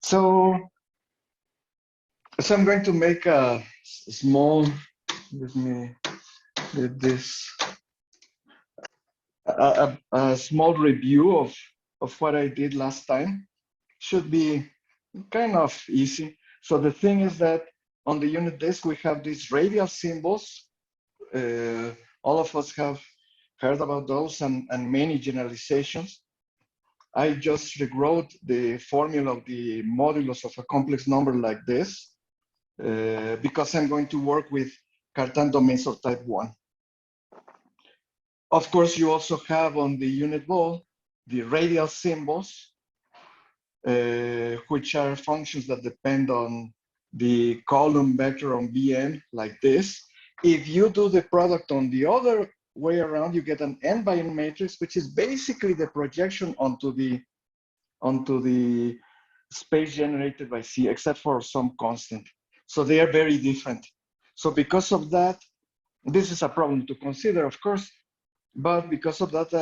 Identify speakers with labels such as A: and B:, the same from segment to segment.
A: So I'm going to make a small, let me get this, a small review of what I did last time. Should be kind of easy. So the thing is that on the unit disk, we have these radial symbols. All of us have heard about those and many generalizations. I just rewrote the formula of the modulus of a complex number like this because I'm going to work with Cartan domains of type 1. Of course, you also have on the unit ball the radial symbols, which are functions that depend on the column vector on Bn, like this. If you do the product on the other way around, you get an n by n matrix, which is basically the projection onto the space generated by C, except for some constant. So they are very different. So because of that, this is a problem to consider, of course, but because of that,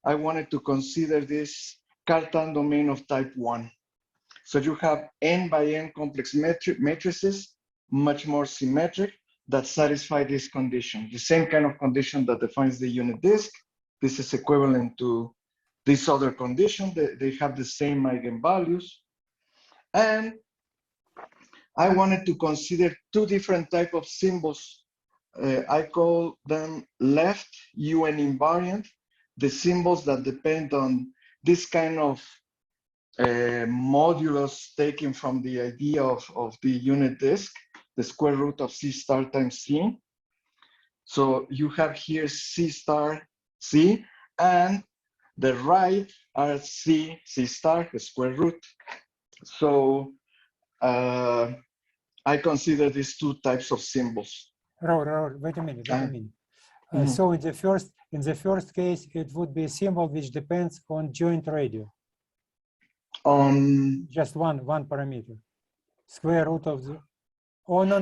A: I wanted to consider this Cartan domain of type 1. So you have n by n complex matrices, much more symmetric, that satisfy this condition, the same kind of condition that defines the unit disk. This is equivalent to this other condition. They have the same eigenvalues. And I wanted to consider two different types of symbols. I call them left UN invariant, the symbols that depend on this kind of modulus taken from the idea of the unit disk, the square root of C star times C. So you have here C star C, and the right are C star, the square root. So I consider these two types of symbols.
B: Raul, wait a minute. So in the first case, it would be a symbol which depends on joint radial.
A: On
B: just one parameter, square root of the. Oh no,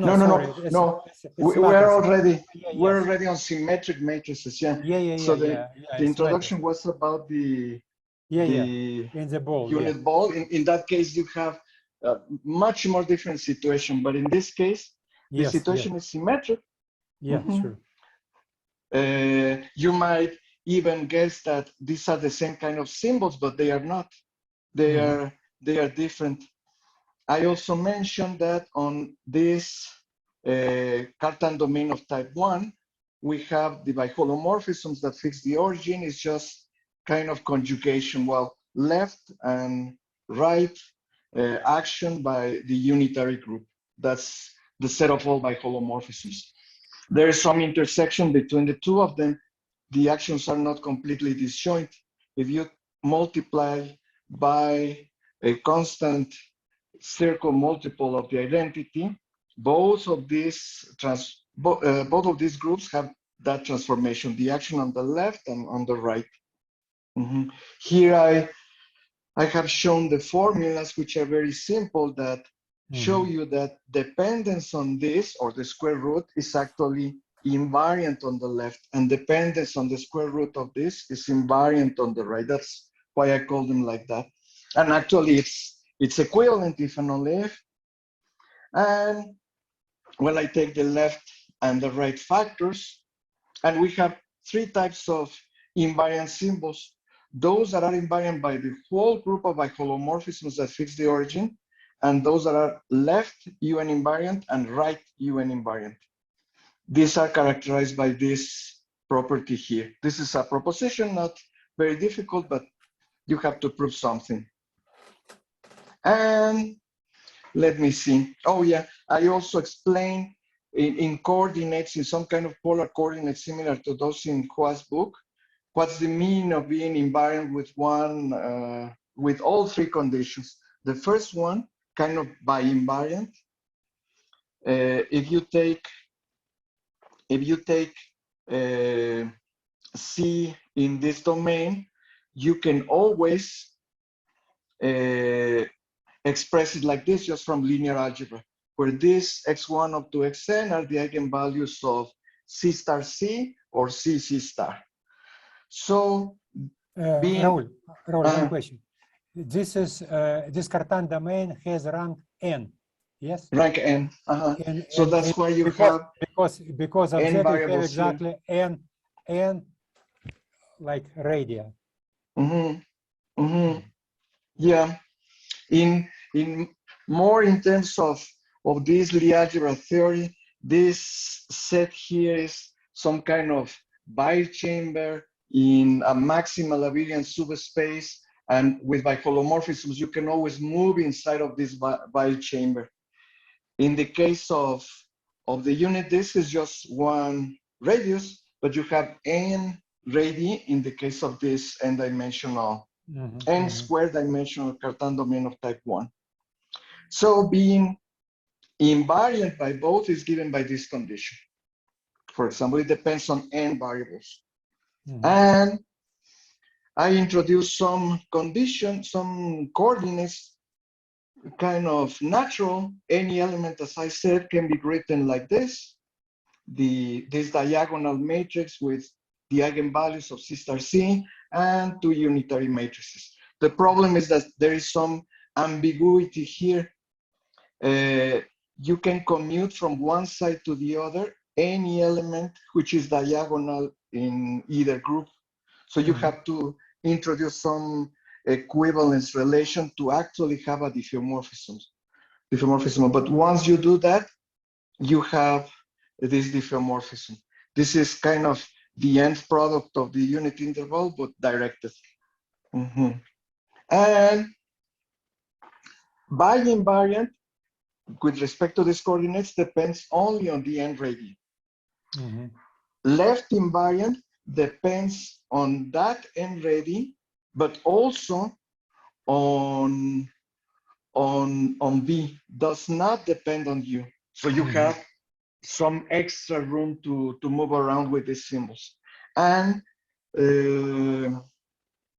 A: we're already on symmetric matrices. So the introduction was about the
B: in the ball
A: unit ball. In that case, you have a much more different situation, but in this case, the situation is symmetric.
B: Sure.
A: You might even guess that these are the same kind of symbols, but they are not. They are different. I also mentioned that on this Cartan domain of type 1, we have the biholomorphisms that fix the origin. It's just kind of conjugation, well, left and right action by the unitary group. That's the set of all biholomorphisms. There is some intersection between the two of them. The actions are not completely disjoint. If you multiply by a constant circle multiple of the identity, both of these groups have that transformation, the action on the left and on the right. Here I have shown the formulas, which are very simple, that show you that dependence on this, or the square root, is actually invariant on the left, and dependence on the square root of this is invariant on the right. That's why I call them like that. And actually, it's equivalent if and only if. And well, I take the left and the right factors, and we have three types of invariant symbols. Those that are invariant by the whole group of biholomorphisms that fix the origin, and those that are left UN invariant and right UN invariant. These are characterized by this property here. This is a proposition, not very difficult, but you have to prove something. And let me see. Oh yeah, I also explained in coordinates, in some kind of polar coordinates similar to those in Hua's book, what's the meaning of being invariant with all three conditions. The first one, kind of by invariant. If you take C in this domain, you can always express it like this, just from linear algebra, where this x1 up to xn are the eigenvalues of C star C or C star. So
B: Raul, one question. this is this Cartan domain has rank n. Yes.
A: Rank n. So
B: And
A: that's why you
B: because,
A: have
B: because of
A: n
B: that you have
A: variables
B: exactly n like radial.
A: Yeah. In more in terms of this Lie algebra theory, this set here is some kind of bichamber in a maximal abelian subspace, and with biholomorphisms you can always move inside of this bichamber. In the case of the unit, this is just one radius, but you have n radii in the case of this n-dimensional, n square dimensional Cartan domain of type 1. So being invariant by both is given by this condition. For example, it depends on n variables. And I introduced some conditions, some coordinates, kind of natural. Any element, as I said, can be written like this. This diagonal matrix with the eigenvalues of C star C and two unitary matrices. The problem is that there is some ambiguity here. You can commute from one side to the other any element which is diagonal in either group. So you have to introduce some equivalence relation to actually have a diffeomorphism. But once you do that, you have this diffeomorphism. This is kind of the nth product of the unit interval, but directed. And by invariant, with respect to these coordinates, depends only on the n radii. Left invariant depends on that n radii, but also on V, does not depend on U. So you have some extra room to move around with these symbols. And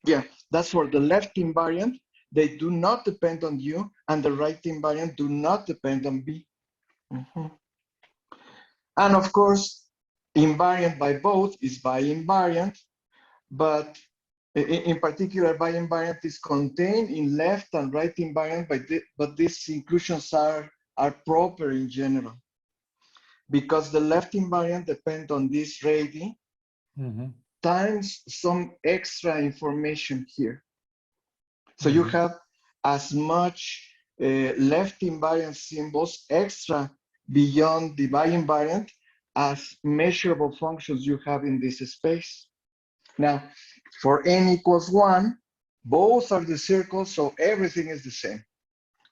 A: yeah, that's for the left invariant. They do not depend on U, and the right invariant do not depend on B. And of course, invariant by both is bi-invariant, but in particular, bi-invariant is contained in left and right invariant, but these inclusions are proper in general, because the left invariant depends on this radii times some extra information here. So you have as much left invariant symbols extra beyond the bi-invariant as measurable functions you have in this space. Now, for n equals 1, both are the circles, so everything is the same.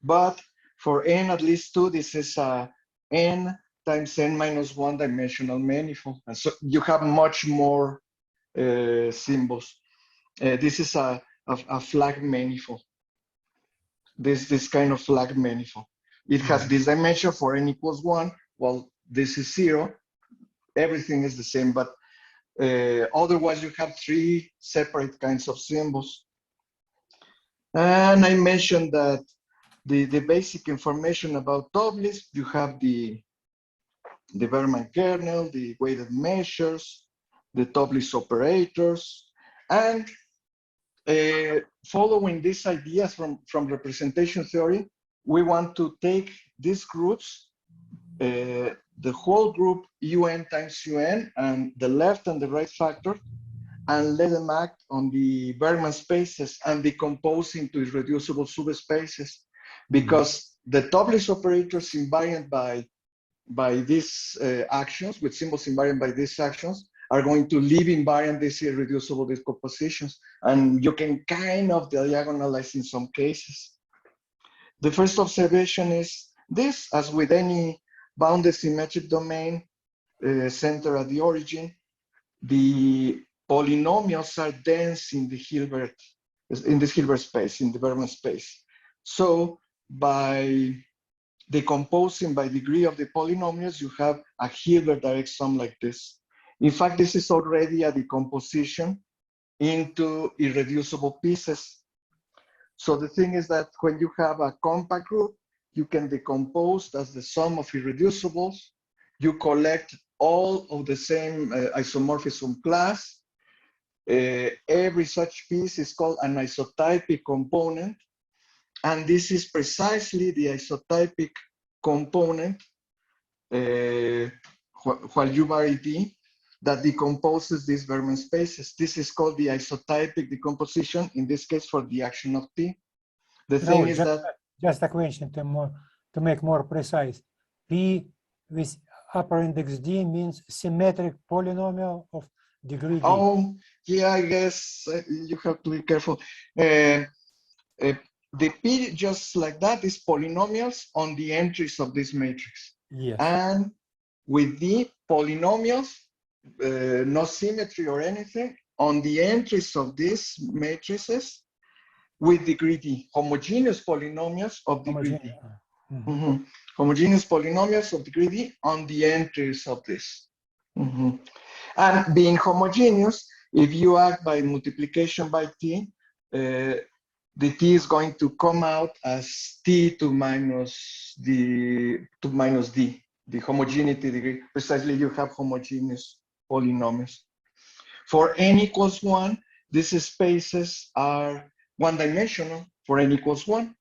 A: But for n at least 2, this is a n times n minus 1 dimensional manifold. And so you have much more symbols. This is a flag manifold. This kind of flag manifold. It has this dimension for n equals 1. Well, this is 0. Everything is the same, but otherwise you have 3 separate kinds of symbols. And I mentioned that the basic information about Toeplitz, you have the Berman kernel, the weighted measures, the Toeplitz operators, and following these ideas from representation theory, we want to take these groups, the whole group un times un, and the left and the right factor, and let them act on the Berman spaces and decompose into irreducible subspaces, because the Toeplitz operators invariant by these actions, with symbols invariant by these actions, are going to leave invariant these irreducible decompositions, and you can kind of diagonalize in some cases. The first observation is this: as with any bounded symmetric domain center at the origin, the polynomials are dense in the Hilbert, in this Hilbert space, in the Berman space. So by decomposing by degree of the polynomials, you have a Hilbert direct sum like this. In fact, this is already a decomposition into irreducible pieces. So the thing is that when you have a compact group, you can decompose as the sum of irreducibles. You collect all of the same isomorphism class. every such piece is called an isotypic component. And this is precisely the isotypic component, while you vary D, that decomposes these Berman spaces. This is called the isotypic decomposition, in this case for the action of T. The thing is that...
B: Just a question to make more precise. P with upper index D means symmetric polynomial of degree D.
A: Oh, yeah, I guess you have to be careful. The P, just like that, is polynomials on the entries of this matrix.
B: Yes.
A: And with the polynomials, no symmetry or anything, on the entries of these matrices with degree D, homogeneous polynomials of degree D. Homogeneous polynomials of degree D on the entries of this. And being homogeneous, if you act by multiplication by T, the T is going to come out as T to minus D, the homogeneity degree. Precisely, you have homogeneous polynomials. For n equals 1, these spaces are one-dimensional for n equals 1.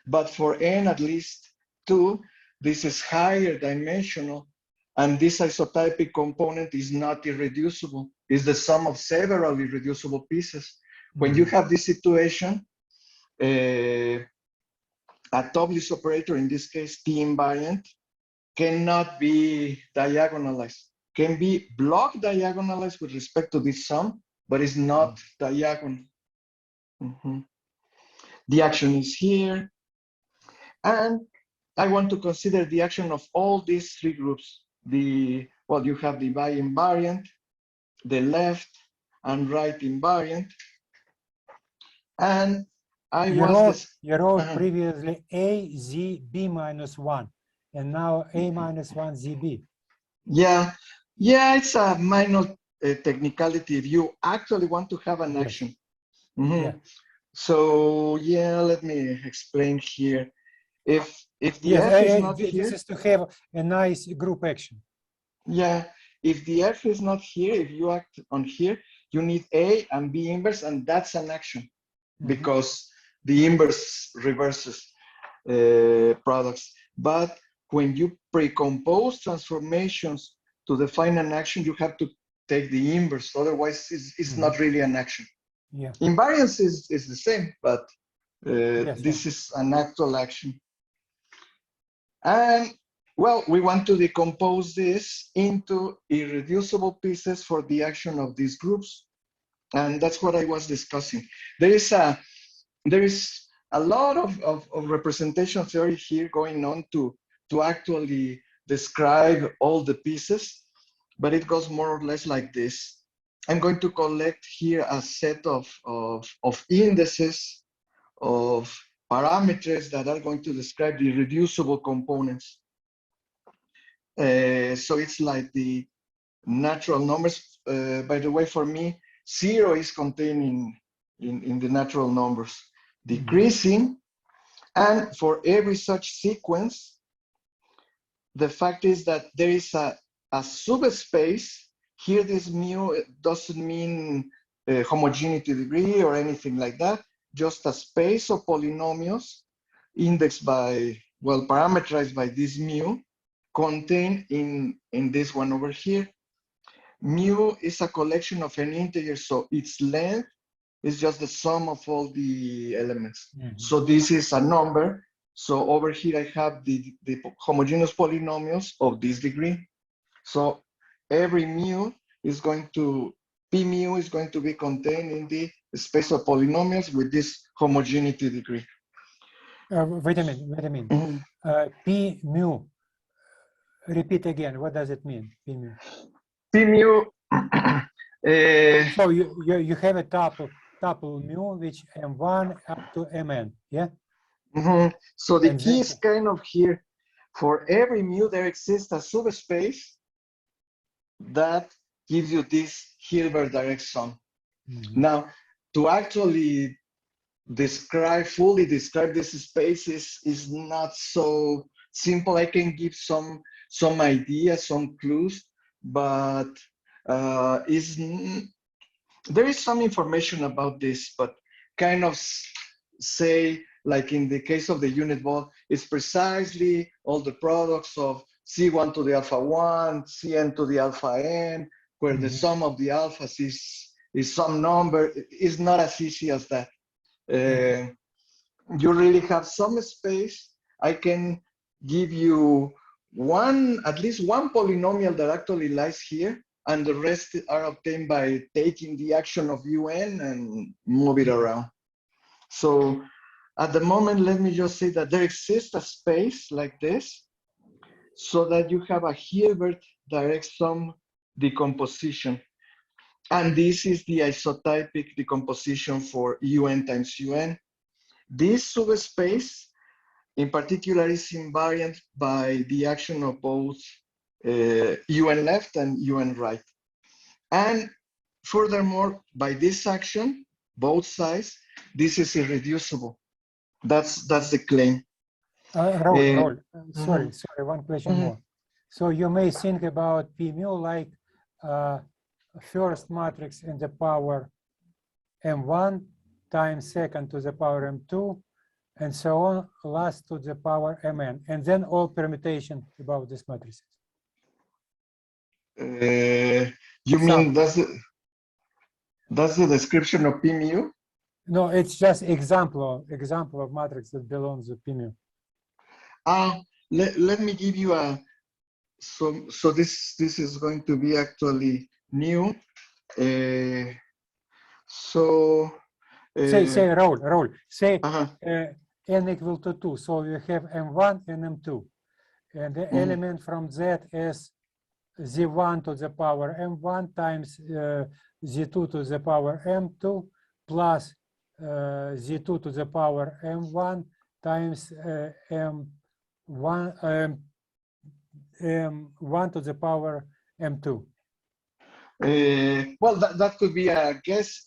A: But for n at least 2, this is higher dimensional. And this isotypic component is not irreducible. It's the sum of several irreducible pieces. When you have this situation, a Toeplitz operator, in this case T invariant, cannot be diagonalized. Can be block diagonalized with respect to this sum, but it's not diagonal. The action is here. And I want to consider the action of all these three groups. Well, you have the y invariant, the left and right invariant. And
B: you wrote previously A, Z, B minus 1, and now A minus 1, ZB.
A: Yeah, it's a minor technicality if you actually want to have an action. Yeah. So yeah, let me explain here. If the F is not here,
B: this is to have a nice group action.
A: Yeah, if the F is not here, if you act on here, you need A and B inverse, and that's an action because the inverse reverses products. But when you precompose transformations to define an action, you have to take the inverse. Otherwise, it's not really an action.
B: Yeah.
A: Invariance is the same, but this is an actual action. And well, we want to decompose this into irreducible pieces for the action of these groups. And that's what I was discussing. There is a lot of representation theory here going on to actually describe all the pieces, but it goes more or less like this. I'm going to collect here a set of indices of parameters that are going to describe the irreducible components. So it's like the natural numbers. By the way, for me, 0 is contained in the natural numbers, decreasing. And for every such sequence, the fact is that there is a subspace. Here, this mu doesn't mean homogeneity degree or anything like that, just a space of polynomials indexed by, well, parameterized by this mu, contained in this one over here. Mu is a collection of an integer, so its length is just the sum of all the elements. So this is a number. So over here I have the homogeneous polynomials of this degree. So every mu is going to, P mu is going to be contained in the space of polynomials with this homogeneity degree.
B: Wait a minute. P mu. Repeat again. What does it mean? P mu.
A: P mu.
B: So you have a tuple mu which M1 up to Mn. Yeah.
A: So the key is kind of here. For every mu, there exists a subspace that gives you this Hilbert direct sum. Now, to actually fully describe this space is not so simple. I can give some ideas, some clues, but there is some information about this, but kind of say, like in the case of the unit ball, it's precisely all the products of C1 to the alpha 1, Cn to the alpha n, where the sum of the alphas is some number. It's not as easy as that. You really have some space. I can give you at least one polynomial that actually lies here, and the rest are obtained by taking the action of un and move it around. So at the moment, let me just say that there exists a space like this, so that you have a Hilbert direct sum decomposition. And this is the isotypic decomposition for un times un. This subspace, in particular, is invariant by the action of both un left and un right. And furthermore, by this action, both sides, this is irreducible. That's the claim.
B: Raul, sorry, one question more. So you may think about P mu like first matrix in the power m1 times second to the power m2, and so on, last to the power mn, and then all permutation about these matrices.
A: You mean that's the description of P mu?
B: No, it's just example of matrix that belongs to P mu.
A: Let me give you a so this is going to be actually new. Say
B: Raul, say n equal to 2. So you have m1 and m2, and the element from that is z1 to the power m1 times z2 to the power m2 plus z2 to the power m1 times m1 to the power m2.
A: Well, that could be a guess.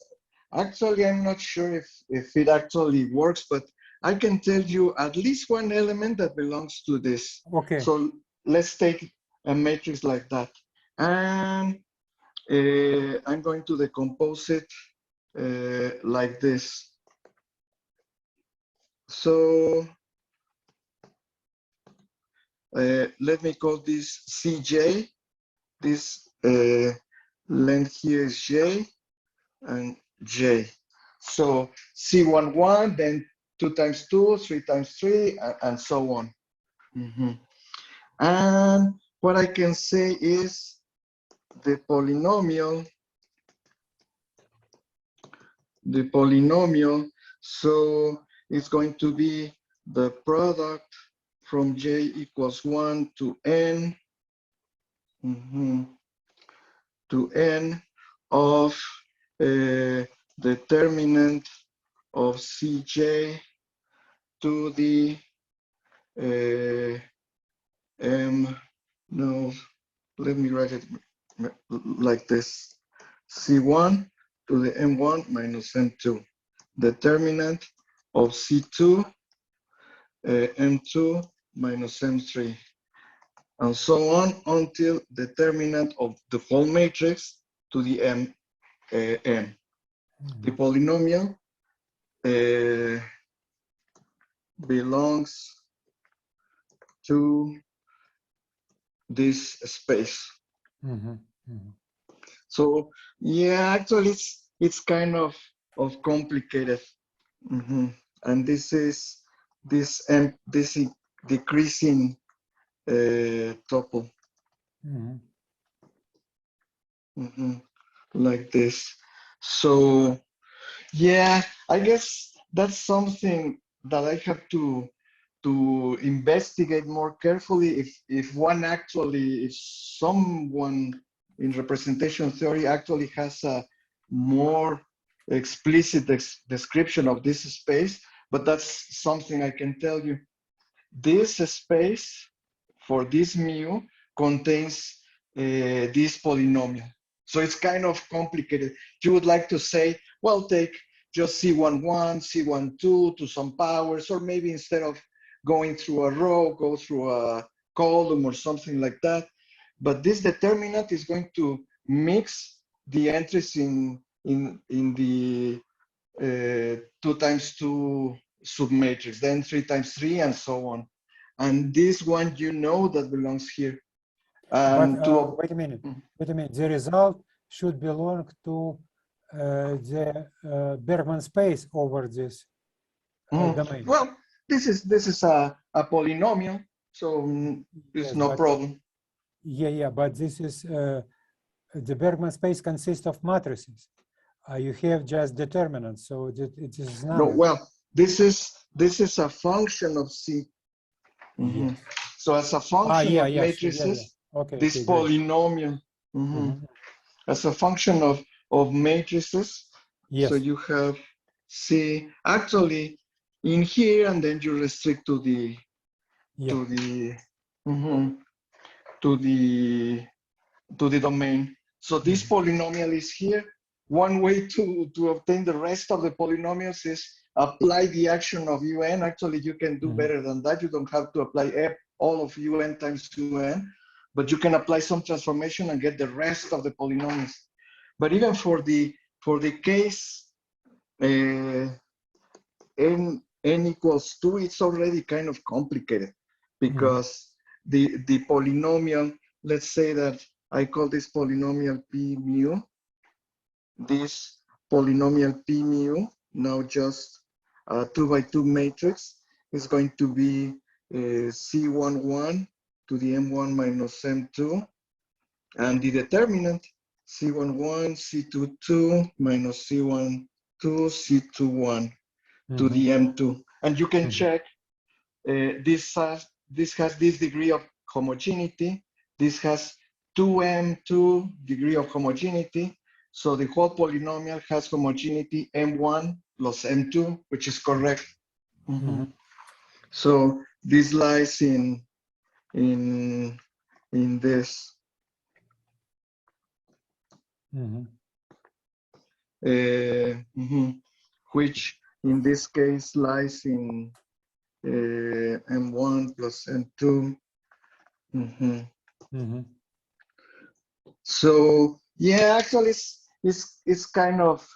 A: Actually, I'm not sure if it actually works, but I can tell you at least one element that belongs to this.
B: Okay.
A: So let's take a matrix like that. And I'm going to decompose it like this. So let me call this Cj. This length here is J and J. So C11, then 2 times 2, 3 times 3, and so on. And what I can say is the polynomial, so it's going to be the product from J equals 1 to N, of determinant of Cj to the let me write it like this: C1 to the M1 minus M2, determinant of C2 M2 minus M3, and so on until determinant of the whole matrix to the M. The polynomial belongs to this space. So yeah, actually it's kind of complicated. And this is this decreasing tuple. Like this. So yeah, I guess that's something that I have to investigate more carefully. If someone in representation theory actually has a more explicit description of this space, but that's something I can tell you. This space for this mu contains this polynomial. So it's kind of complicated. You would like to say, well, take just C11, C12 to some powers, or maybe instead of going through a row, go through a column or something like that. But this determinant is going to mix the entries in in the 2 times 2 submatrix, then 3 times 3, and so on. And this one, you know, that belongs here. And
B: wait a minute. Wait a minute. The result should belong to the Bergman space over this domain.
A: Well, this is a polynomial, so there's
B: Yes,
A: no problem.
B: Yeah, but this is the Bergman space consists of matrices. You have just determinants, so it is
A: No,
B: number.
A: well, this is a function of C.
B: Yes.
A: So as a function of matrices,
B: Okay,
A: this
B: okay,
A: polynomial, as a function of matrices,
B: yes.
A: so you have C actually in here, and then you restrict to the to the domain. So this polynomial is here. One way to obtain the rest of the polynomials is apply the action of un. Actually, you can do better than that. You don't have to apply all of un times un, but you can apply some transformation and get the rest of the polynomials. But even for the case n equals 2, it's already kind of complicated, because the polynomial, let's say that I call this polynomial p mu. This polynomial p mu, now just a 2 by 2 matrix, is going to be C11 to the M1 minus M2, and the determinant C11, C22 minus C12, C21 to the M2. And you can check this has this degree of homogeneity. This has 2M2 degree of homogeneity. So the whole polynomial has homogeneity M1 plus M2, which is correct. So this lies in this. Which in this case lies in M1 plus M2. So yeah, actually, it's kind of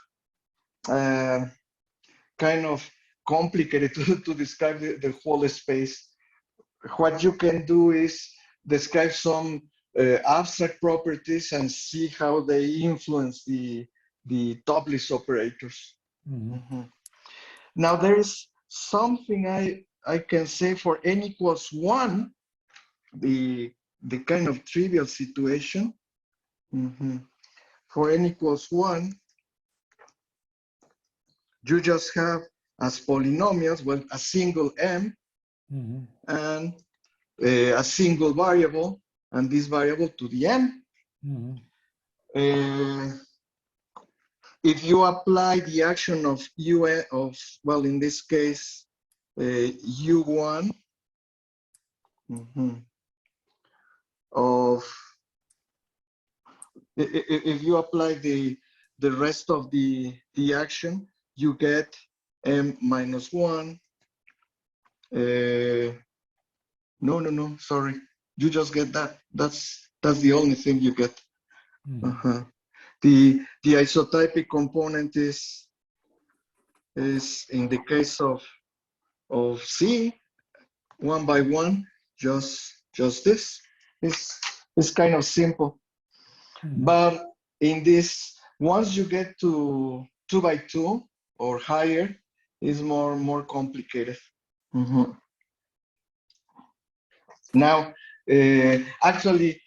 A: complicated to describe the whole space. What you can do is describe some abstract properties and see how they influence the Toeplitz operators. Now there is something I can say for n equals 1, the kind of trivial situation. For n equals 1, you just have as polynomials, well, a single m and a single variable, and this variable to the m. If you apply the action of UN well, in this case, U1 of, if you apply the rest of the action, you get m minus 1. No, sorry. You just get that. That's the only thing you get. The isotypic component is in the case of C, 1 by 1, just this. It's kind of simple. But in this, once you get to 2 by 2 or higher, is more complicated. Now, actually,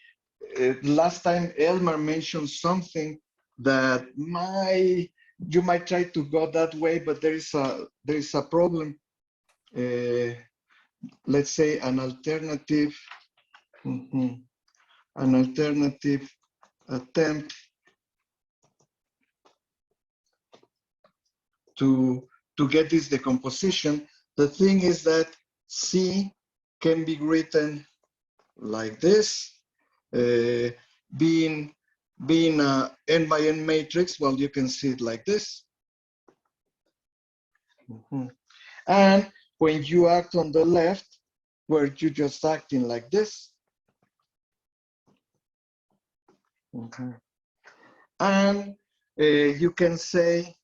A: last time Elmar mentioned something that you might try to go that way, but there is a problem. Let's say an alternative attempt to get this decomposition. The thing is that C can be written like this, being a n by n matrix. Well, you can see it like this. And when you act on the left, where you just acting like this. And you can say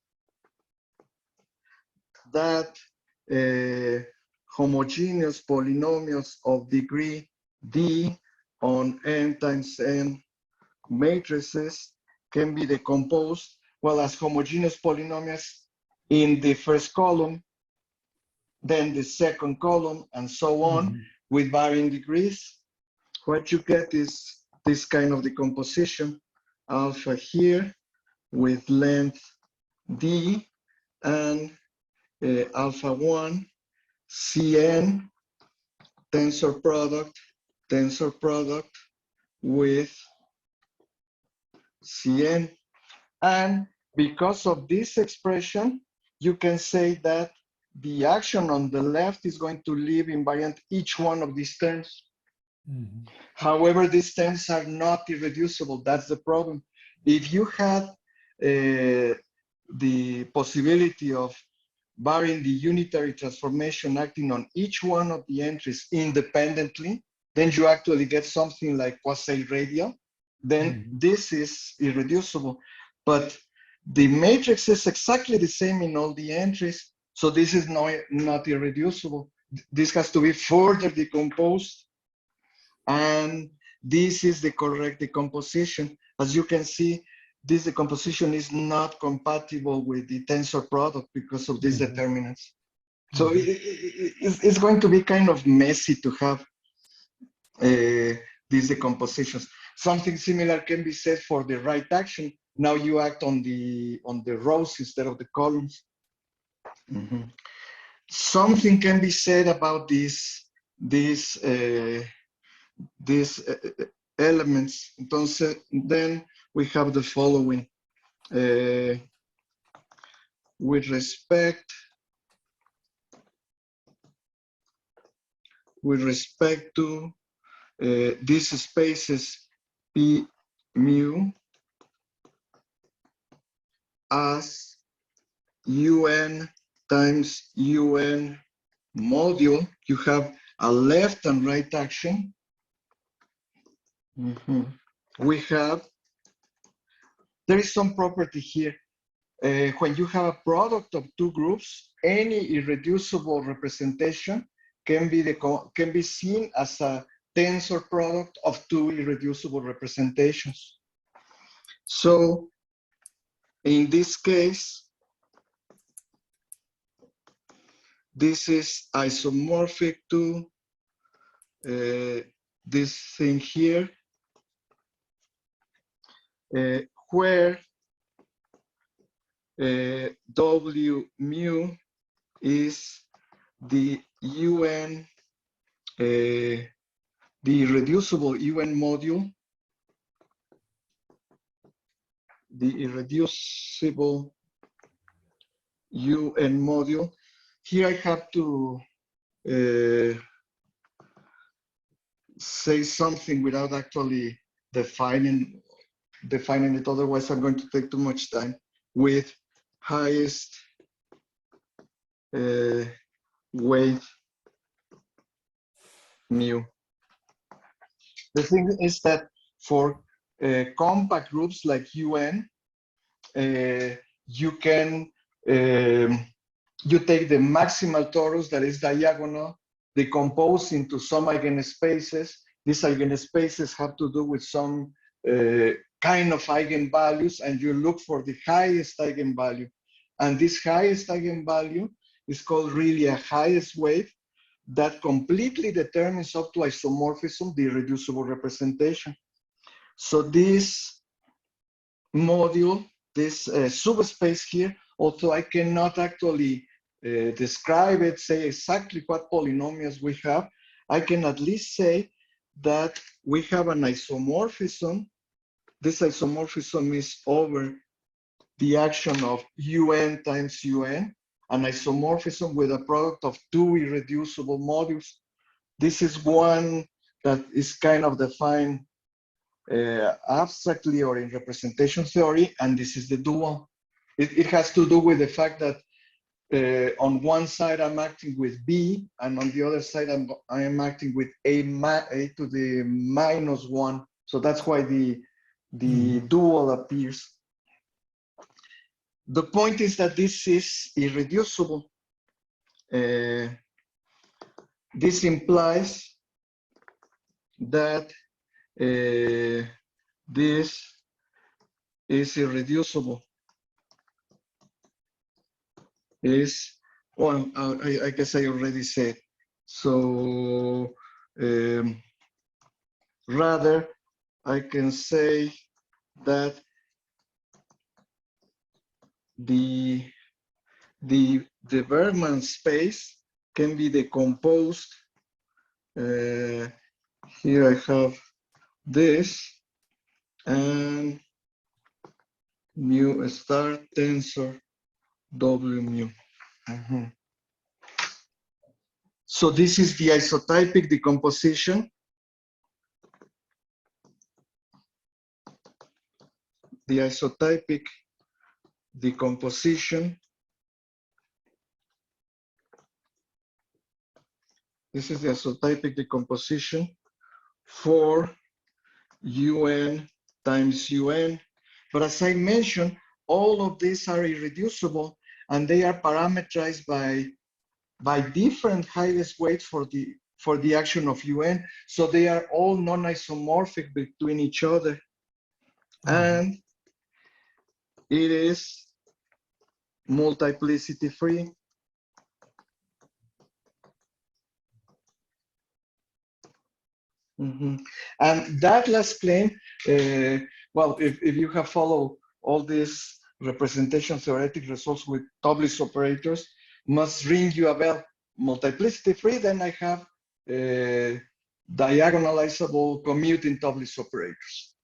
A: that homogeneous polynomials of degree d on n times n matrices can be decomposed, well, as homogeneous polynomials in the first column, then the second column, and so on, with varying degrees. What you get is this kind of decomposition, alpha here with length d, and alpha 1, Cn, tensor product with Cn. And because of this expression, you can say that the action on the left is going to leave invariant each one of these terms. However, these terms are not irreducible. That's the problem. If you had the possibility of varying the unitary transformation acting on each one of the entries independently, then you actually get something like quasi-radial. Then this is irreducible. But the matrix is exactly the same in all the entries, so this is not irreducible. This has to be further decomposed, and this is the correct decomposition. As you can see, this decomposition is not compatible with the tensor product because of these determinants. So it's going to be kind of messy to have these decompositions. Something similar can be said for the right action. Now you act on the rows instead of the columns. Something can be said about these elements. Entonces, then we have the following. With respect to these spaces P mu as UN times UN module, you have a left and right action. We have, there is some property here. When you have a product of two groups, any irreducible representation can be seen as a tensor product of two irreducible representations. So in this case, this is isomorphic to this thing here, where W mu is the UN, the irreducible UN module, the irreducible UN module. Here I have to say something without actually defining it, otherwise I'm going to take too much time. With highest weight mu. The thing is that for compact groups like UN, you can you take the maximal torus that is diagonal, decompose into some eigenspaces. These eigenspaces have to do with some kind of eigenvalues, and you look for the highest eigenvalue. And this highest eigenvalue is called really a highest weight that completely determines up to isomorphism the irreducible representation. So this module, this subspace here, although I cannot actually describe it, say exactly what polynomials we have, I can at least say that we have an isomorphism. This isomorphism is over the action of UN times UN, an isomorphism with a product of two irreducible modules. This is one that is kind of defined abstractly or in representation theory, and this is the dual. It has to do with the fact that on one side I'm acting with B, and on the other side I am acting with a to the -1. So that's why the dual appears. the point is that this is irreducible. This implies that this is irreducible. Well, I guess I already said. So rather, I can say that the Bergman space can be decomposed. Here I have this and mu star tensor W mu. So this is the isotypic decomposition. The isotypic decomposition. This is the isotypic decomposition for UN times UN. But as I mentioned, all of these are irreducible and they are parameterized by different highest weights for the action of UN. So they are all non-isomorphic between each other. And it is multiplicity free. And that last claim, well, if you have followed all these representation theoretic results with Toeplitz operators, must ring you a bell. Multiplicity free, then I have diagonalizable commuting Toeplitz operators.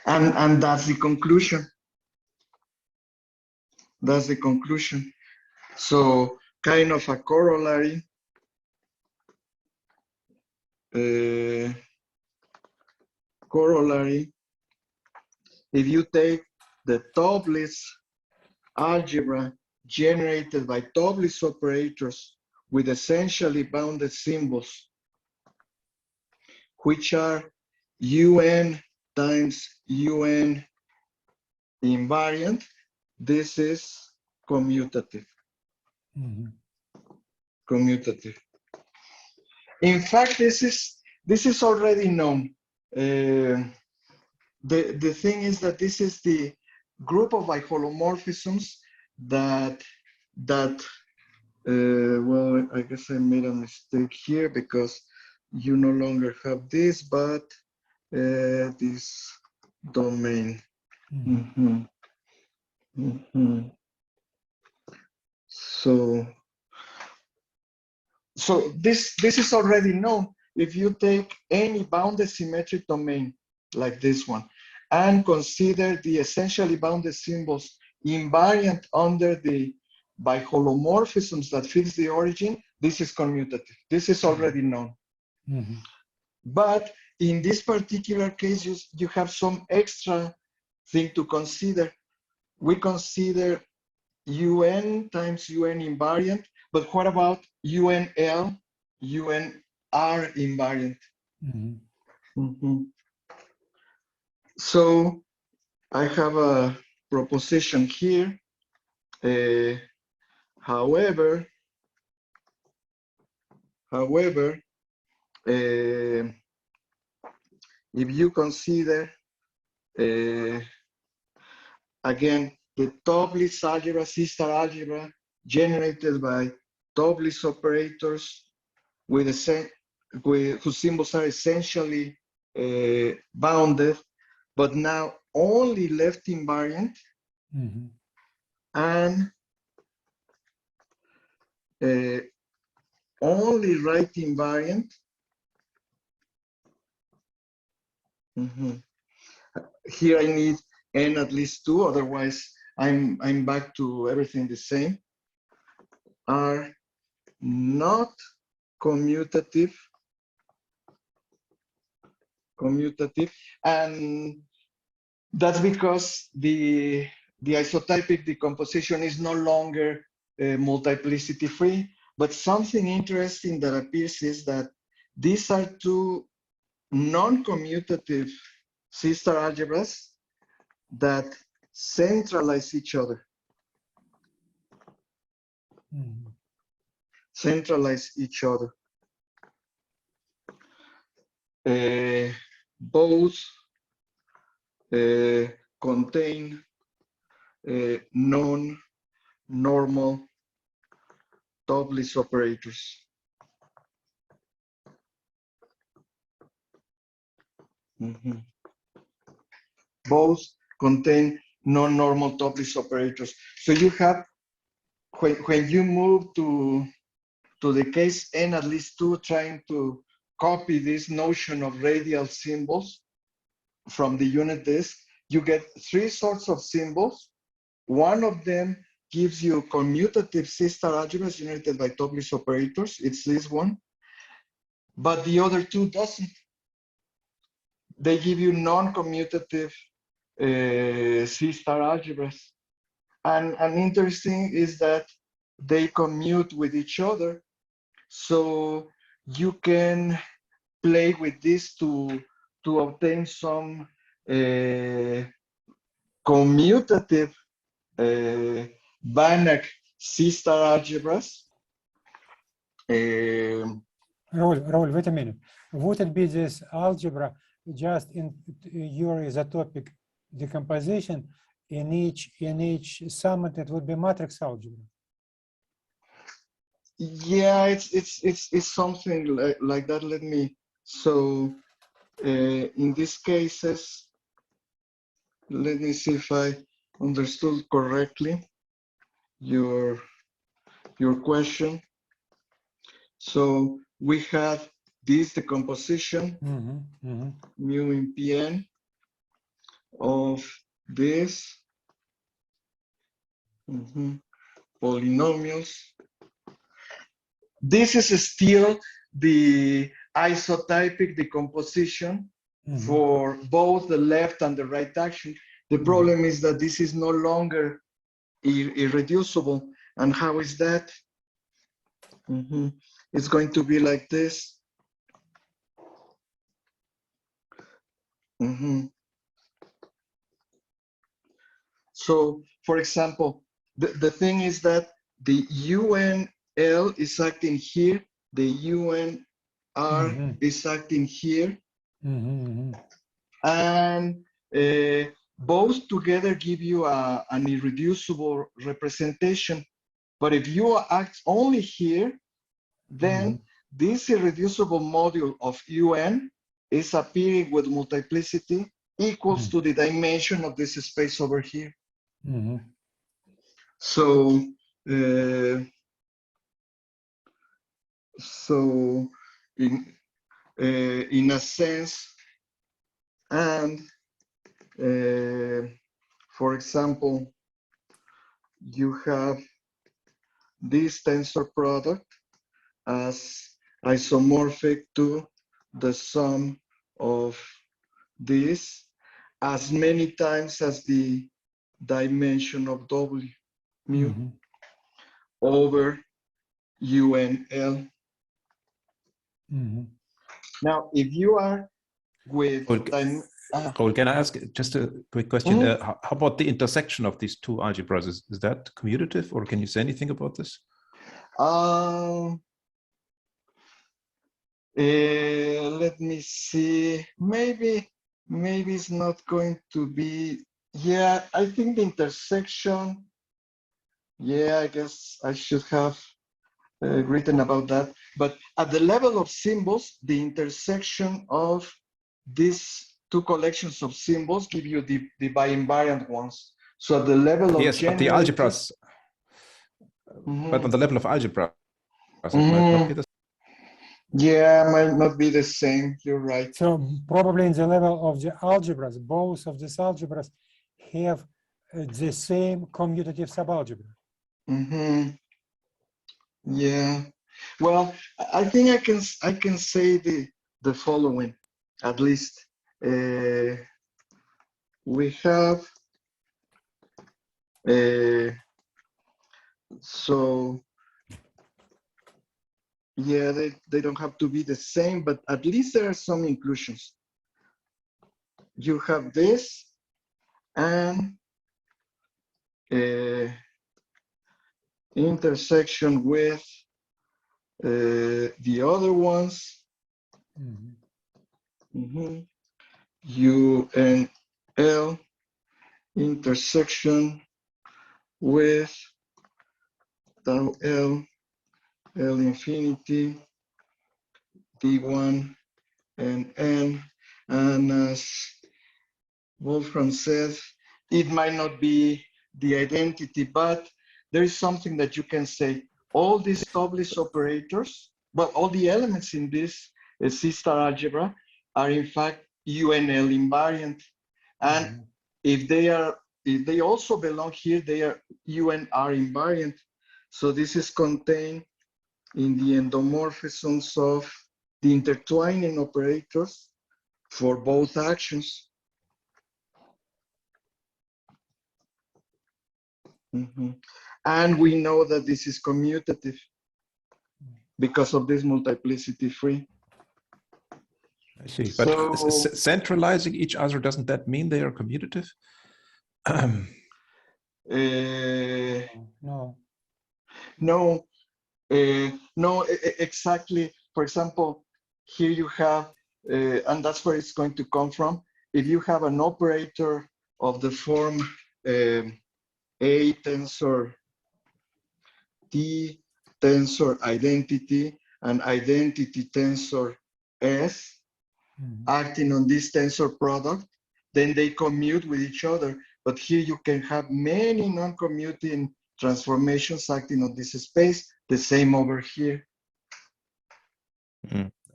A: And that's the conclusion. That's the conclusion. So kind of a corollary. Corollary, if you take the Toeplitz algebra generated by Toeplitz operators with essentially bounded symbols, which are UN times UN invariant, this is commutative. Commutative. In fact, this is already known. The thing is that this is the group of biholomorphisms that well, I guess I made a mistake here because you no longer have this, but this domain. So this is already known. If you take any bounded symmetric domain like this one and consider the essentially bounded symbols invariant under the biholomorphisms that fix the origin, this is commutative. This is already known. But in this particular case, you have some extra thing to consider. We consider UN times UN invariant, but what about UNL, UNR invariant? So I have a proposition here. However, if you consider, again, the Toeplitz algebra, C-star algebra, generated by Toeplitz operators whose symbols are essentially bounded, but now only left invariant, and only right invariant. Here I need n at least 2, otherwise I'm back to everything the same. Are not commutative, and that's because the isotypic decomposition is no longer multiplicity free. But something interesting that appears is that these are two non-commutative C-star algebras that centralize each other. Centralize each other. Both contain non-normal Toeplitz operators. Both contain non-normal Toeplitz operators. So you have, when you move to the case n at least 2, trying to copy this notion of radial symbols from the unit disk, you get 3 sorts of symbols. One of them gives you commutative C-star algebras generated by Toeplitz operators. It's this one. But the other 2 doesn't. They give you non-commutative C-star algebras. And interesting is that they commute with each other. So you can play with this to obtain some commutative Banach C-star algebras.
B: Raul, wait a minute. Would it be this algebra just in your isotopic decomposition? In each summit, it would be matrix algebra.
A: Yeah, it's something like that. Let me. So in these cases, let me see if I understood correctly your question. So we have this decomposition mu in Pn of this polynomials. This is still the isotypic decomposition for both the left and the right action. The problem is that this is no longer irreducible. And how is that? It's going to be like this. So, for example, the thing is that the UNL is acting here, the UNR is acting here, and both together give you an irreducible representation. But if you act only here, then this irreducible module of UN is appearing with multiplicity equals to the dimension of this space over here. So, in a sense, and for example, you have this tensor product as isomorphic to the sum of this as many times as the dimension of W mu over UNL. Now, if you are with
C: Raul, can I ask just a quick question? How about the intersection of these 2 algebras? Is that commutative, or can you say anything about this?
A: Let me see. Maybe it's not going to be. Yeah, I think the intersection. Yeah, I guess I should have written about that. But at the level of symbols, the intersection of these 2 collections of symbols give you the bi-invariant ones. So at the level of
C: yes, but the algebras. But on the level of algebra, it might not be the same.
A: Yeah, might not be the same. You're right.
B: So probably in the level of the algebras, both of these algebras have the same commutative subalgebra.
A: Yeah. Well, I think I can say the following, at least. We have so yeah, they don't have to be the same, but at least there are some inclusions. You have this, and intersection with the other ones. U and L intersection with tau L, L infinity, D1 and N. And as Wolfram says, it might not be the identity, but there is something that you can say. All these Toeplitz operators, well, all the elements in this C-star algebra are in fact UNL invariant. And if they also belong here, they are UNR invariant. So this is contained in the endomorphisms of the intertwining operators for both actions. And we know that this is commutative because of this multiplicity free.
C: I see, but so, centralizing each other, doesn't that mean they are commutative?
B: No.
A: No, exactly. For example, here you have, and that's where it's going to come from. If you have an operator of the form A tensor T tensor identity and identity tensor S acting on this tensor product, then they commute with each other. But here you can have many non-commuting transformations acting on this space, the same over here.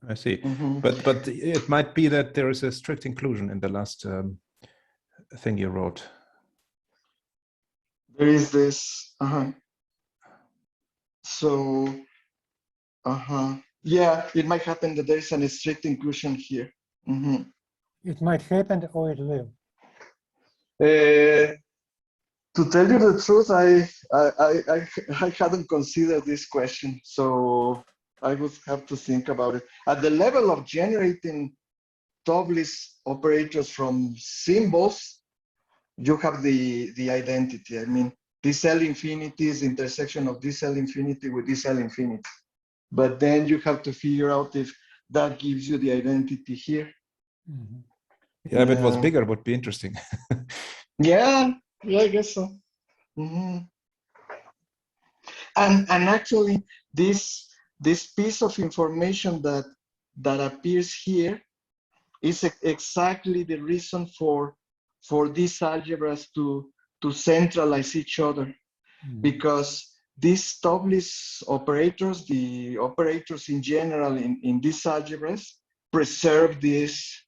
C: I see. But it might be that there is a strict inclusion in the last thing you wrote.
A: There is this. So, yeah, it might happen that there is a strict inclusion here.
B: It might happen or it will.
A: To tell you the truth, I hadn't considered this question, so I would have to think about it. At the level of generating Toeplitz operators from symbols, you have the identity. I mean, this L infinity is the intersection of this L infinity with this L infinity. But then you have to figure out if that gives you the identity here.
C: Yeah, but what's bigger would be interesting.
A: Yeah, I guess so. And actually, this piece of information that appears here is exactly the reason for these algebras to centralize each other, because these Toeplitz operators, the operators in general in these algebras, preserve this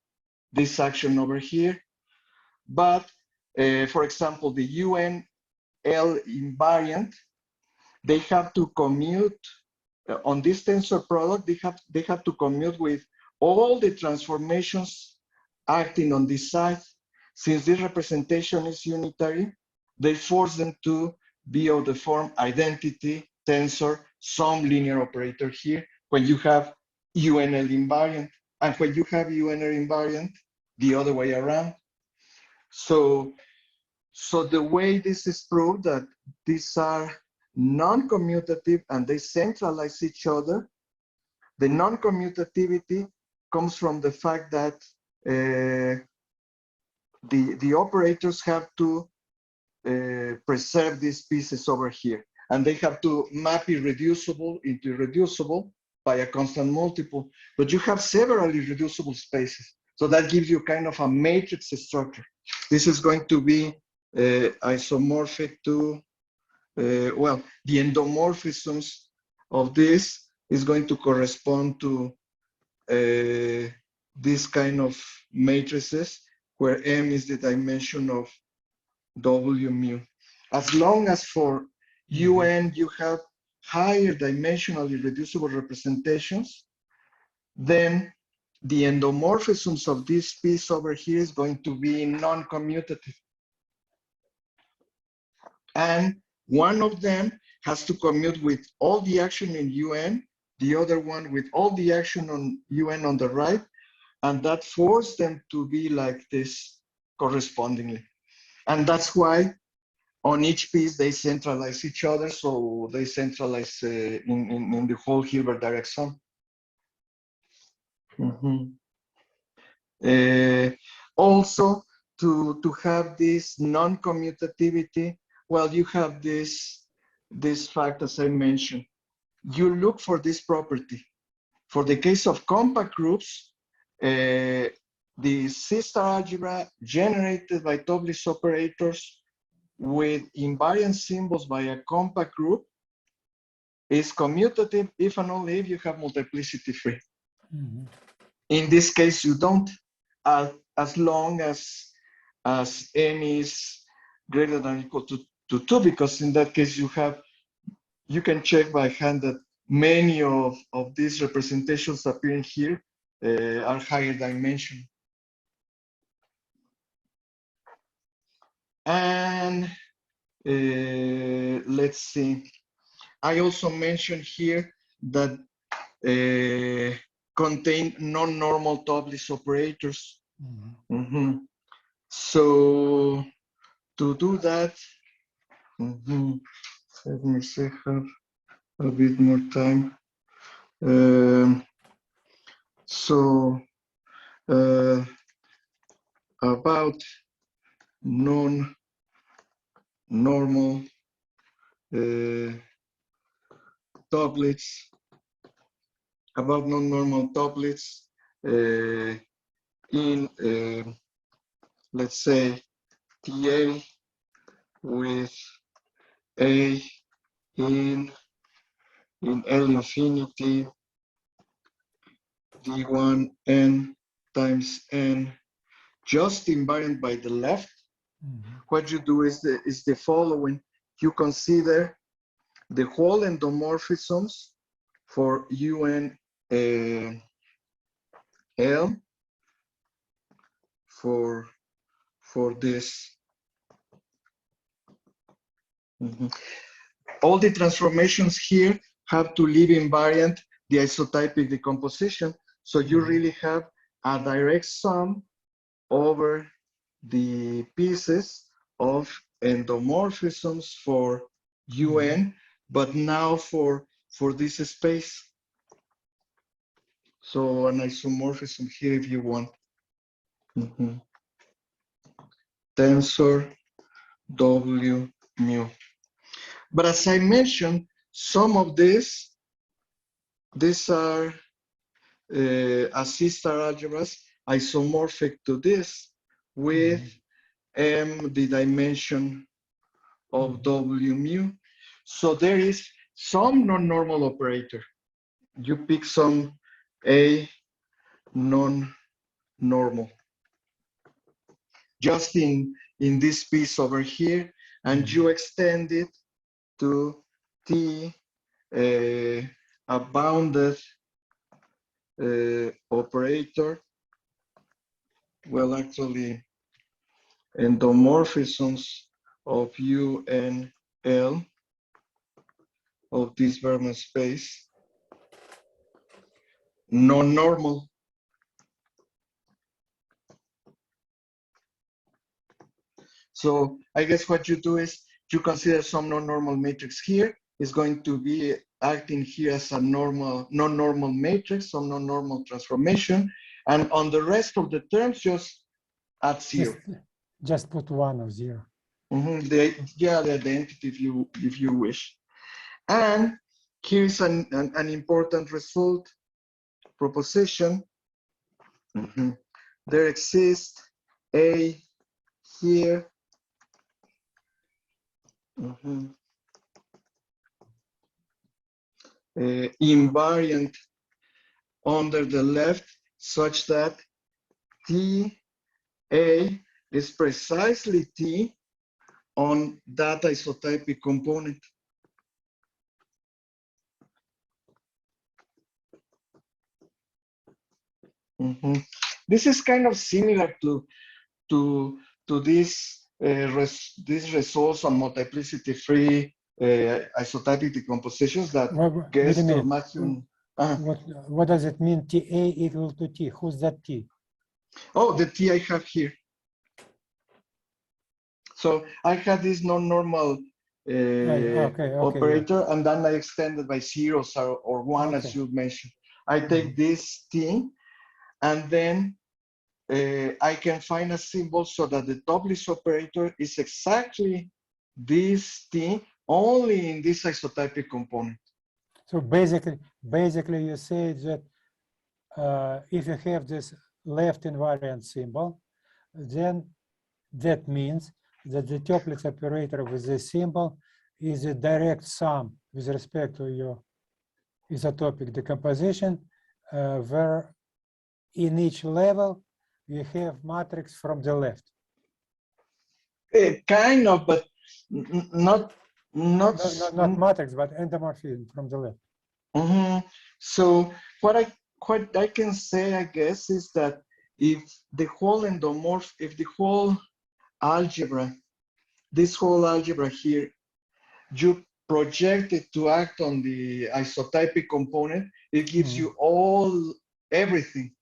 A: action over here. But for example, the UNL invariant, they have to commute on this tensor product. They have to commute with all the transformations acting on this side. Since this representation is unitary, they force them to be of the form identity tensor some linear operator here when you have UNL invariant, and when you have UNL invariant the other way around. So the way this is proved that these are non-commutative and they centralize each other, the non-commutativity comes from the fact that the operators have to preserve these pieces over here, and they have to map irreducible into irreducible by a constant multiple. But you have several irreducible spaces, so that gives you kind of a matrix structure. This is going to be isomorphic to, well, the endomorphisms of this is going to correspond to this kind of matrices where M is the dimension of W mu. As long as for UN you have higher dimensional irreducible representations, then the endomorphisms of this piece over here is going to be non-commutative. And one of them has to commute with all the action in UN, the other one with all the action on UN on the right, and that forced them to be like this correspondingly. And that's why on each piece, they centralize each other, so they centralize in the whole Hilbert direct sum. Also, to have this non-commutativity, well, you have this fact, as I mentioned. You look for this property. For the case of compact groups, the C-star algebra generated by Toeplitz operators with invariant symbols by a compact group is commutative if and only if you have multiplicity free. In this case, you don't, as long as n is greater than or equal to 2, because in that case you can check by hand that many of these representations appearing here are higher dimension. And let's see. I also mentioned here that contain non-normal Toeplitz operators. So to do that, let me see, have a bit more time. So about non-normal Toeplitz, in let's say TA with A in L infinity D1 n times n, just invariant by the left. What you do is the following. You consider the whole endomorphisms for UN L for this. All the transformations here have to leave invariant the isotypic decomposition. So you really have a direct sum over the pieces of endomorphisms for UN, but now for this space. So an isomorphism here if you want. Tensor W mu. But as I mentioned, some of these are C-star algebras isomorphic to this with M the dimension of W mu. So there is some non-normal operator. You pick some A non-normal. Just in this piece over here, and you extend it to T, a bounded operator. Well, actually, endomorphisms of U and L of this Berman space, non-normal. So I guess what you do is you consider some non-normal matrix here is going to be acting here as a non-normal matrix, some non-normal transformation, and on the rest of the terms just add 0.
B: Just put 1 or 0.
A: The identity if you wish. And here's an important result proposition. There exists A here. Invariant under the left such that TA is precisely T on that isotypic component. This is kind of similar to this results on multiplicity-free isotypic decompositions that gets to maximum.
B: What does it mean? TA equal to T. Who's that T?
A: Oh, the T I have here. So I had this non-normal operator,
B: yeah.
A: and then I extended by zeros or one, as you mentioned. I take this thing, and then I can find a symbol so that the Toeplitz operator is exactly this thing, only in this isotypic component.
B: So basically you say that if you have this left invariant symbol, then that means that the Toeplitz operator with this symbol is a direct sum with respect to your isotopic decomposition, where in each level you have matrix from the left.
A: Kind of, but not
B: matrix, but endomorphism from the left.
A: So what I can say, I guess, is that if the whole endomorph, if the whole algebra, this whole algebra here, you project it to act on the isotypic component, it gives you everything.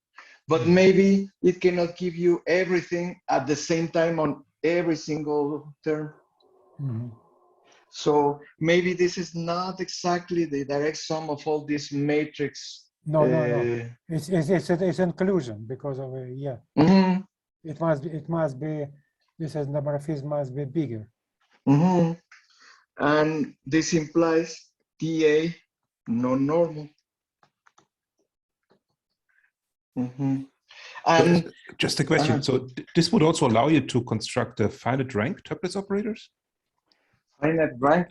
A: But maybe it cannot give you everything at the same time on every single term. So maybe this is not exactly the direct sum of all this matrix.
B: No. It's inclusion because of it must be this endomorphism must be bigger.
A: And this implies TA non-normal. And
C: just a question. So this would also allow you to construct the finite rank Toeplitz operators?
A: Finite rank?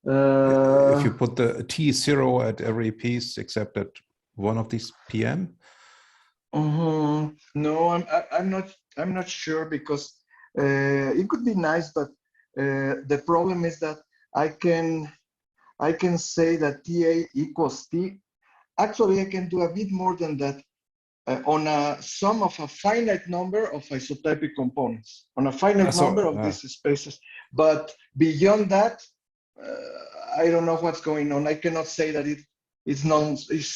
C: If you put the T0 at every piece except at one of these PM?
A: No, I'm not sure, because it could be nice, but the problem is that I can say that TA equals T. Actually, I can do a bit more than that. On a sum of a finite number of isotypic components, on a finite number of these spaces. But beyond that, I don't know what's going on. I cannot say that it's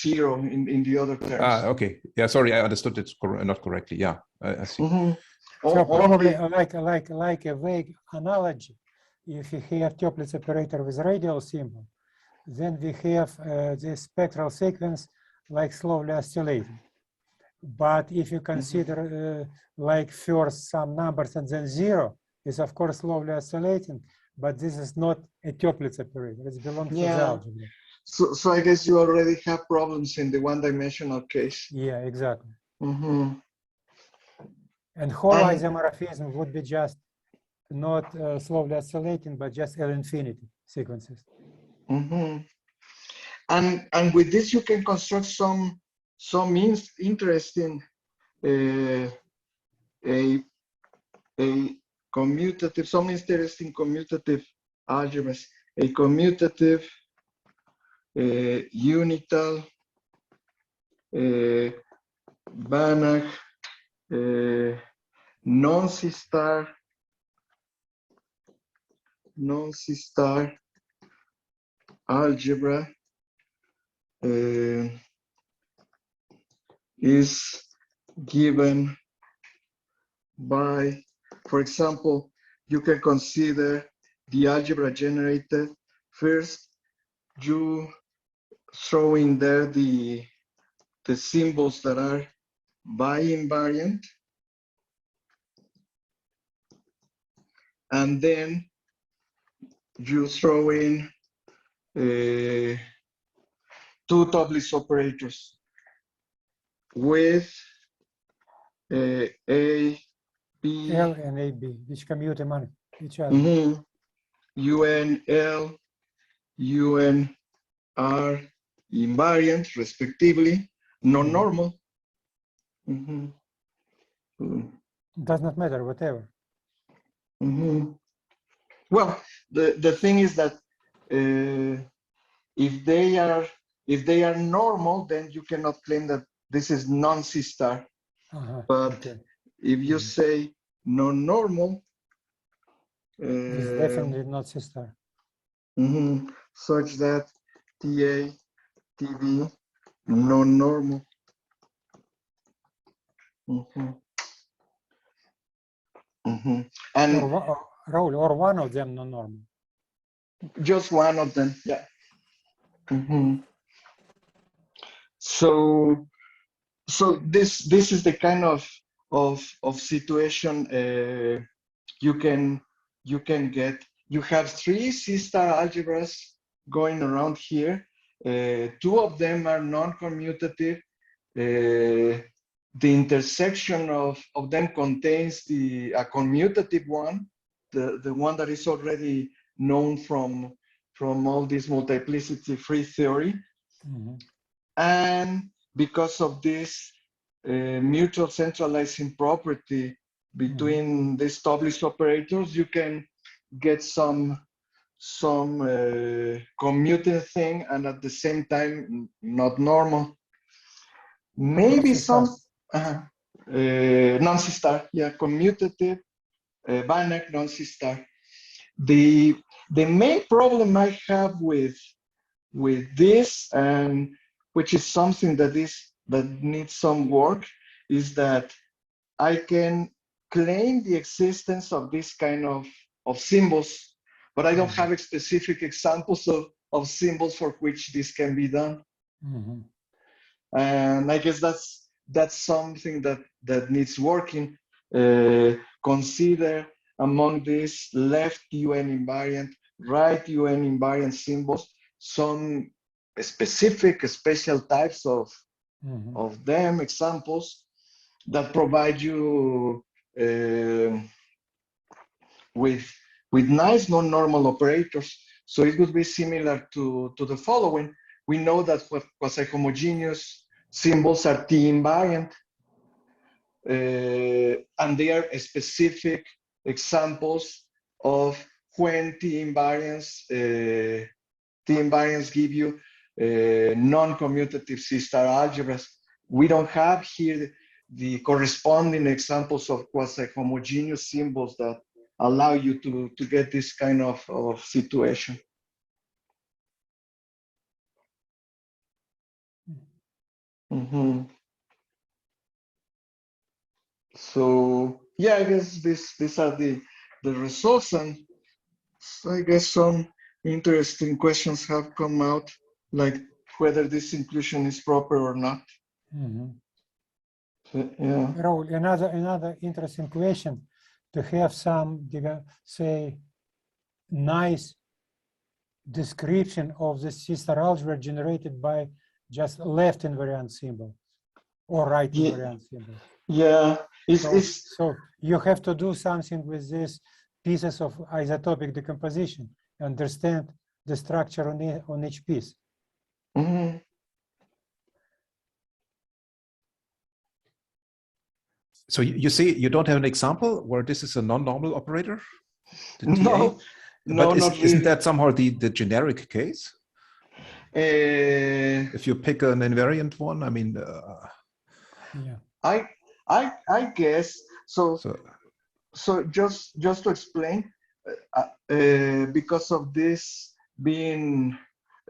A: zero in the other terms.
C: Okay. Yeah, sorry, I understood it not correctly. Yeah, I see.
B: So probably like a vague analogy, if you have Toeplitz operator with radial symbol, then we have the spectral sequence like slowly oscillating. But if you consider like first some numbers and then zero, is of course slowly oscillating, but this is not a Toeplitz operator. It belongs to the algebra.
A: So I guess you already have problems in the one-dimensional case.
B: Yeah, exactly. And whole isomorphism would be just not slowly oscillating, but just L infinity sequences.
A: And with this, you can construct some interesting commutative algebras, a commutative, unital, Banach, non-C-star algebra is given by, for example, you can consider the algebra generated. First, you throw in there the symbols that are bi-invariant, and then you throw in two Toeplitz operators with A, B,
B: L and AB, which commute among each other.
A: UNL, UNR invariant, respectively, non-normal.
B: Does not matter, whatever.
A: Well, the thing is that if they are normal, then you cannot claim that this is non-C-star. But if you say non-normal,
B: it's definitely not C-star.
A: Such that TA, TB, non-normal. And
B: Raul, or one of them non-normal?
A: Just one of them, yeah. So this is the kind of situation you can get. You have 3 C-star algebras going around here. 2 of them are non-commutative. The intersection of them contains a commutative one, the one that is already known from all this multiplicity free theory. And because of this mutual centralizing property between these Toeplitz operators, you can get some commuting thing and at the same time not normal. Maybe some non-C-star, yeah, commutative, Banach non-C-star. The main problem I have with this, and which is something that needs some work, is that I can claim the existence of this kind of symbols, but I don't have specific examples of symbols for which this can be done. And I guess that's something that needs working. Consider among these left UN invariant, right UN invariant symbols, some specific special types of them, examples that provide you with nice non-normal operators. So it would be similar to the following. We know that quasi-homogeneous symbols are T invariant, and they are specific examples of when T invariants give you non-commutative C-star algebras. We don't have here the corresponding examples of quasi-homogeneous symbols that allow you to get this kind of situation. So yeah, I guess these are the results, and so I guess some interesting questions have come out, like whether this inclusion is proper or not. So, yeah.
B: Raul, another interesting question: to have some, say, nice description of the C-star algebra generated by just left invariant symbol or right invariant symbol.
A: Yeah.
B: So you have to do something with these pieces of isotopic decomposition, understand the structure on each piece.
C: So you see, you don't have an example where this is a non-normal operator?
A: No,
C: but
A: not really.
C: Isn't that somehow the generic case? If you pick an invariant one, I mean,
B: yeah.
A: I guess so. So just to explain, because of this being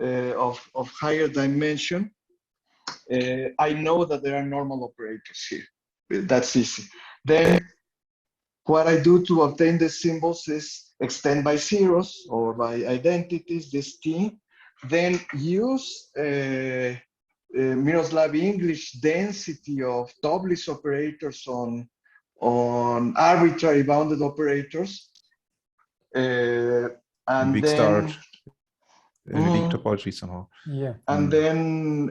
A: of higher dimension, I know that there are normal operators here. That's easy. Then what I do to obtain the symbols is extend by zeros or by identities this T, then use Miroslav English density of Toeplitz operators on arbitrary bounded operators, and
C: weak
A: then
C: start, weak topology somehow.
B: Yeah.
A: And then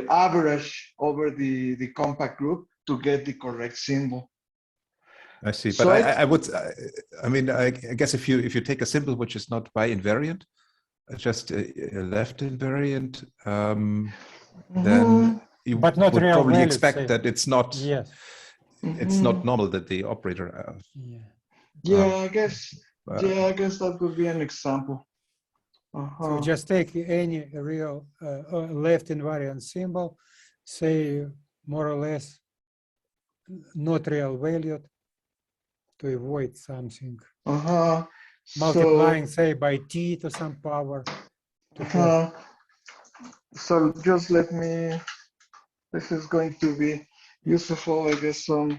A: average over the compact group to get the correct symbol.
C: I see, but
A: So
C: I guess if you take a symbol which is not bi-invariant, just a left invariant, then you would probably expect that it's not.
B: Yes.
C: It's not normal that the operator.
A: I guess that would be an example.
B: So just take any real left invariant symbol, say more or less not real valued, to avoid something. Multiplying, say, by T to some power.
A: So just let me, this is going to be useful, I guess, some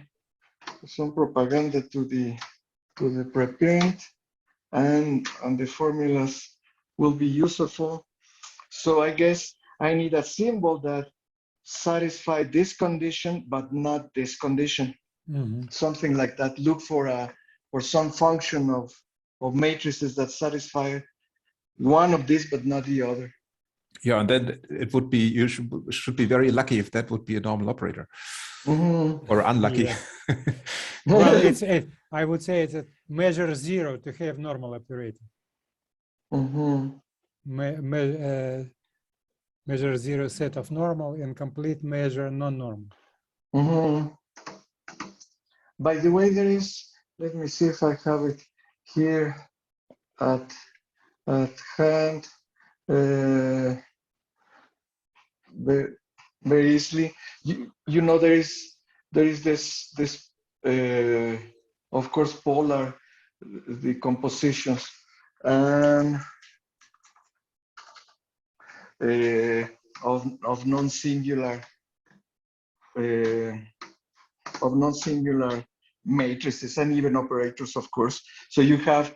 A: propaganda to the preprint. and the formulas will be useful. So I guess I need a symbol that satisfies this condition, but not this condition. Something like that. Look for some function of matrices that satisfy one of these, but not the other.
C: Yeah, and then it would be, you should be very lucky if that would be a normal operator, or unlucky.
B: Yeah. Well, I would say it's a measure 0 to have normal operator. Measure 0 set of normal, and complete measure non-normal.
A: By the way, there is, let me see if I have it here at hand. Very easily. You know, there is this of course polar decompositions and of non-singular matrices and even operators, of course. So you have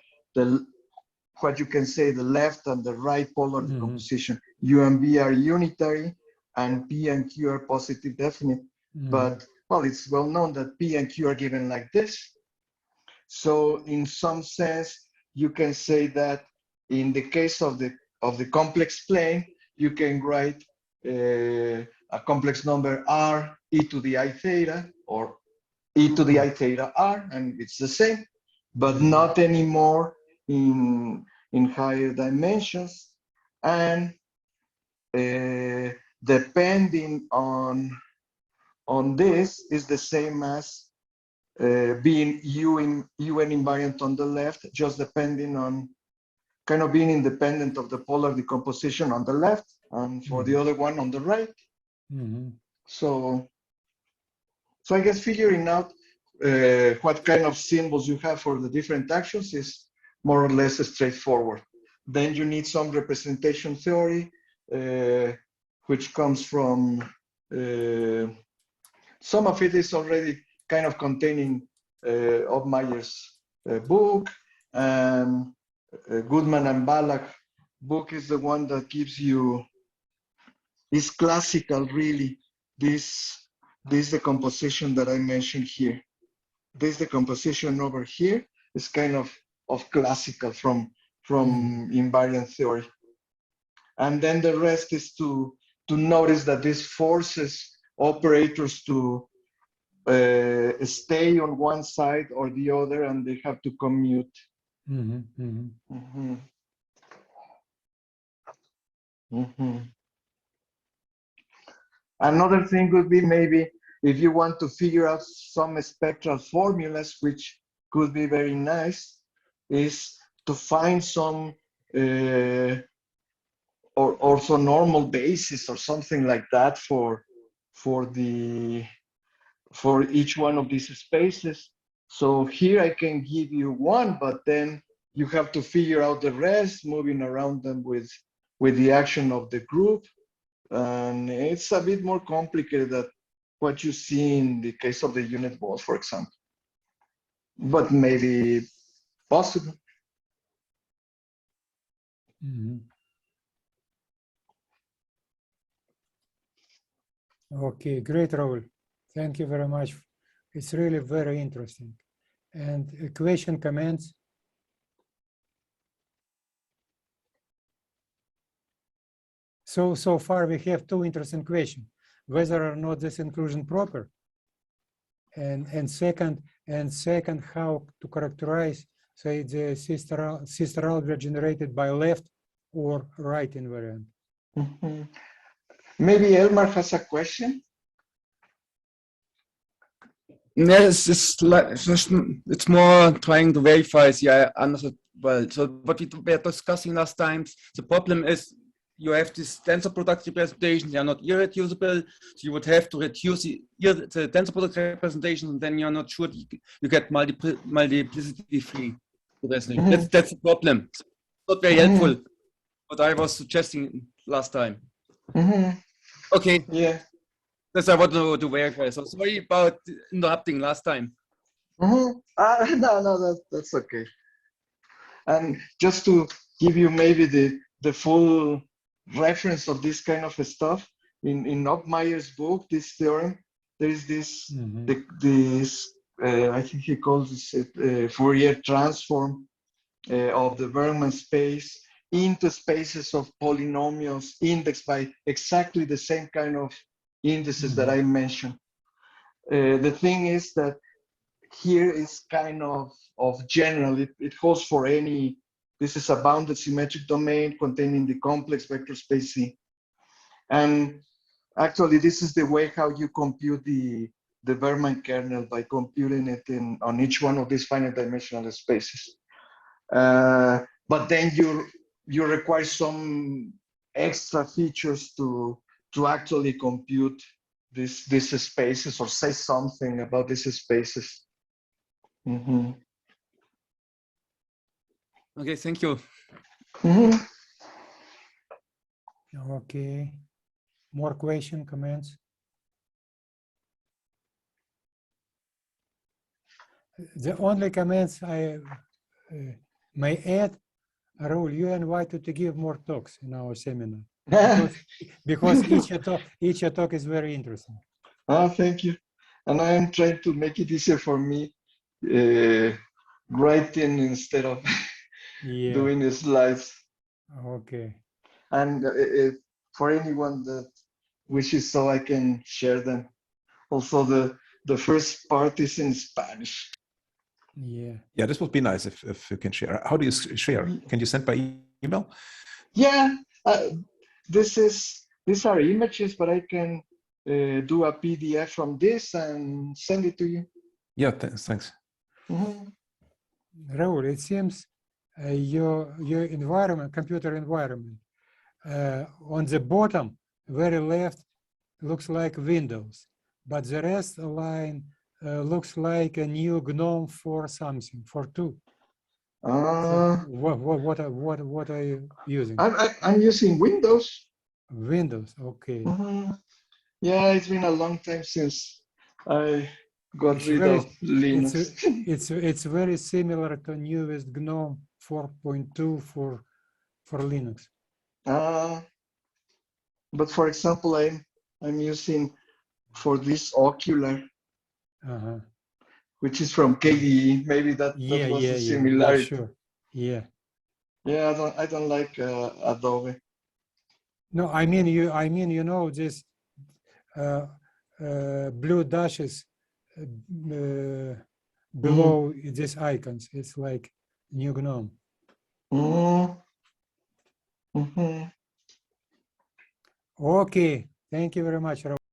A: what you can say the left and the right polar decomposition. U and B are unitary, and P and Q are positive definite. But well, it's well known that P and Q are given like this. So in some sense, you can say that in the case of the complex plane, you can write a complex number R e to the I theta or e to the I theta R, and it's the same, but not anymore in higher dimensions. And depending on this is the same as being UN invariant on the left, just depending on kind of being independent of the polar decomposition on the left, and for the other one on the right. So I guess figuring out what kind of symbols you have for the different actions is more or less straightforward. Then you need some representation theory, which comes from some of it is already kind of containing Obmeyer's book, and Goodman and Ballack book is the one that gives you this classical, really, this decomposition that I mentioned here. This decomposition over here is kind of classical from invariant theory. And then the rest is to notice that this forces operators to stay on one side or the other, and they have to commute. Another thing would be maybe if you want to figure out some spectral formulas, which could be very nice, is to find some or also normal basis or something like that for each one of these spaces. So here I can give you one, but then you have to figure out the rest, moving around them with the action of the group. And it's a bit more complicated than what you see in the case of the unit balls, for example. But maybe possible.
B: Okay, great, Raul. Thank you very much. It's really very interesting. And equation comments. So far we have two interesting questions: whether or not this inclusion proper, and second, how to characterize, say, the sister algebra generated by left or right invariant.
A: Maybe Elmar has a question.
D: Yes, it's more trying to verify. Yeah, I understood well. So what we were discussing last time, the problem is you have this tensor product representation. They are not irreducible, so you would have to reduce the tensor product representation, and then you're not sure you get multiplicity free. That's the problem. It's not very helpful. What I was suggesting last time. Okay.
A: Yeah.
D: That's what I want to verify. So sorry about interrupting last time.
A: No, that's okay. And just to give you maybe the full reference of this kind of stuff, in Oppmeyer's book, this theorem, there is this, I think he calls it Fourier transform of the Bergman space into spaces of polynomials indexed by exactly the same kind of indices that I mentioned. The thing is that here is kind of general. It holds for any, this is a bounded symmetric domain containing the complex vector space C. And actually, this is the way how you compute the Bergman kernel, by computing it on each one of these finite dimensional spaces. But then you require some extra features to actually compute these spaces, or say something about these spaces.
D: Okay, thank you.
B: Okay. More question, comments? The only comments I may add, Raul, you are invited to give more talks in our seminar, because each talk is very interesting.
A: Oh, thank you. And I am trying to make it easier for me writing instead of doing the slides.
B: Okay.
A: And for anyone that wishes, so I can share them. Also, the first part is in Spanish.
C: Yeah, this would be nice if you can share. How do you share? Can you send by email?
A: Yeah, these are images, but I can do a PDF from this and send it to you.
C: Yeah, thanks.
B: Raul, it seems your environment, computer environment, on the bottom, very left, looks like Windows, but the rest line looks like a new GNOME for something, for 2. What are you using?
A: I'm using Windows.
B: Windows, okay.
A: Yeah, it's been a long time since I got rid of Linux.
B: It's very similar to newest GNOME 4.2 for Linux.
A: But for example, I'm using for this Ocular, which is from KDE. Maybe that was a similarity.
B: Sure. Yeah.
A: Yeah, I don't like Adobe.
B: No, I mean you know this blue dashes below these icons. It's like new GNOME. Okay, thank you very much, Raul.